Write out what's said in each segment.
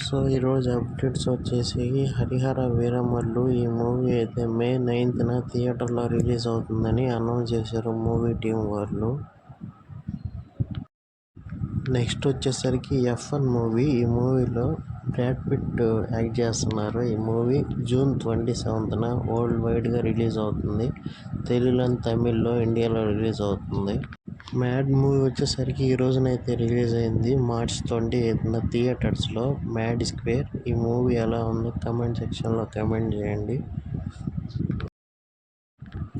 So ఈరోజు updates వచ్చేసి హరిహర వీరమల్లు ఈ మూవీ అయితే మే 9th థియేటర్లో రిలీజ్ అవుతుందని అనౌన్స్ చేశారు మూవీ టీం వాళ్ళు. నెక్స్ట్ వచ్చేసరికి F1 మూవీ. ఈ మూవీలో బ్రాడ్ పిట్ యాక్ట్ చేస్తున్నారు. ఈ మూవీ June 27th వరల్డ్ వైడ్గా రిలీజ్ అవుతుంది. తెలుగులో తమిళ్లో ఇండియాలో రిలీజ్ అవుతుంది. మ్యాడ్ మూవీ వచ్చేసరికి ఈ రోజునైతే రిలీజ్ అయింది March 28th థియేటర్స్లో మ్యాడ్ స్క్వేర్. ఈ మూవీ ఎలా ఉందో కమెంట్ సెక్షన్లో కమెంట్ చేయండి.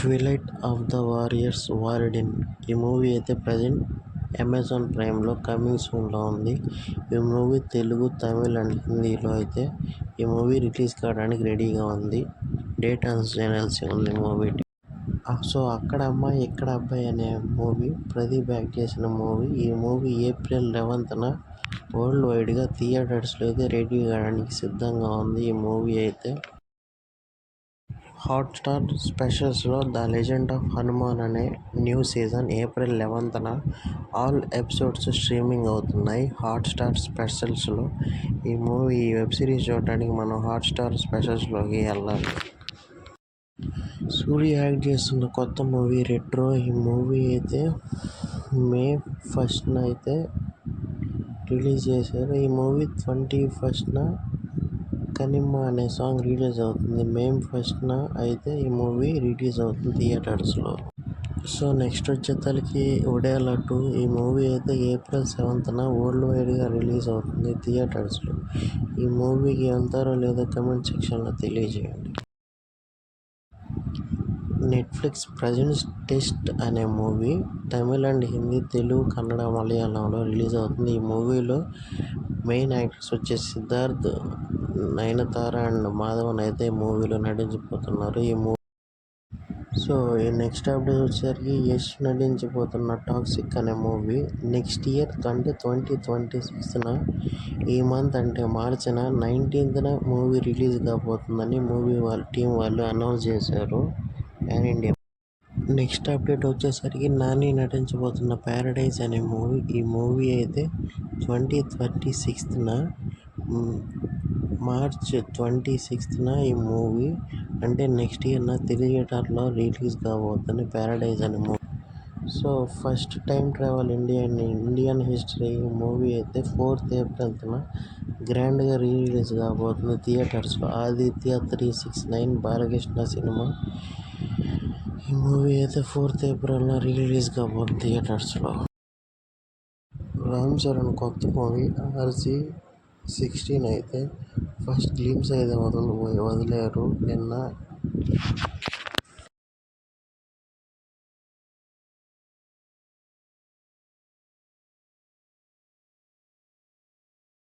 Twilight of the warriors warden. ఈ మూవీ అయితే ప్రజెంట్ అమెజాన్ ప్రైమ్లో కమింగ్ సూన్లో ఉంది. ఈ మూవీ తెలుగు, తమిళ్ అండ్ హిందీలో అయితే ఈ మూవీ రిలీజ్ కావడానికి రెడీగా ఉంది. డేట్ అనౌన్స్ ఉంది మూవీ. సో అక్కడ అమ్మాయి ఇక్కడ అబ్బాయి అనే మూవీ ప్రదీప్ యాక్ట్ చేసిన మూవీ. ఈ మూవీ April 11th వరల్డ్ వైడ్గా థియేటర్స్లో అయితే రెడీ కావడానికి సిద్ధంగా ఉంది. ఈ మూవీ అయితే హాట్స్టార్ స్పెషల్స్లో ద లెజెండ్ ఆఫ్ హనుమాన్ అనే new season April 11th all episodes streaming అవుతున్నాయి హాట్స్టార్ స్పెషల్స్లో. ఈ మూవీ వెబ్ సిరీస్ చూడడానికి మనం హాట్స్టార్ స్పెషల్స్లోకి వెళ్ళాలి. సూర్య యాక్ట్ చేస్తున్న కొత్త మూవీ రెట్రో. ఈ మూవీ అయితే May 1st అయితే రిలీజ్ చేశారు. ఈ మూవీ 21st కనిమ్మ అనే సాంగ్ రిలీజ్ అవుతుంది. May 1st అయితే ఈ మూవీ రిలీజ్ అవుతుంది థియేటర్స్లో. సో నెక్స్ట్ వచ్చేసరికి ఉడాలా 2. ఈ మూవీ అయితే April 7th వరల్డ్ వైడ్గా రిలీజ్ అవుతుంది థియేటర్స్లో. ఈ మూవీకి వెళ్తారో లేదో కమెంట్ సెక్షన్లో తెలియజేయండి. నెట్ఫ్లిక్స్ ప్రజెంట్స్ టెస్ట్ అనే మూవీ తమిళ్ అండ్ హిందీ, తెలుగు, కన్నడ, మలయాళంలో రిలీజ్ అవుతుంది. ఈ మూవీలో మెయిన్ యాక్టర్స్ వచ్చేసి సిద్ధార్థ్, నయనతార అండ్ మాధవన్ అయితే ఈ మూవీలో నటించబోతున్నారు. సో ఈ నెక్స్ట్ అప్డేట్ వచ్చేసరికి యష్ నటించబోతున్న టాక్సిక్ అనే మూవీ నెక్స్ట్ ఇయర్ 2026 ఈ మంత్ అంటే March 19th మూవీ రిలీజ్ కాబోతుందని మూవీ టీం వాళ్ళు అనౌన్స్ చేశారు పాన్ ఇండియా. నెక్స్ట్ అప్డేట్ వచ్చేసరికి నాని నటించబోతున్న ప్యారడైజ్ అనే మూవీ. ఈ మూవీ అయితే 2026 March 26th ఈ మూవీ అంటే నెక్స్ట్ ఇయర్ థియేటర్లో రిలీజ్ కాబోతుంది ప్యారడైజ్ అనే movie. So first time travel Indian history ఈ మూవీ అయితే 4th April గ్రాండ్గా రిలీజ్ కాబోతుంది థియేటర్స్లో. ఆదిత్య 369 బాలకృష్ణ సినిమా. ఈ మూవీ అయితే 4th April రిలీజ్ కాబోతుంది థియేటర్స్లో. రామ్ చరణ్ కొత్త మూవీ RC16 అయితే ఫస్ట్ గ్లింప్స్ అయితే వదిలారు నిన్న.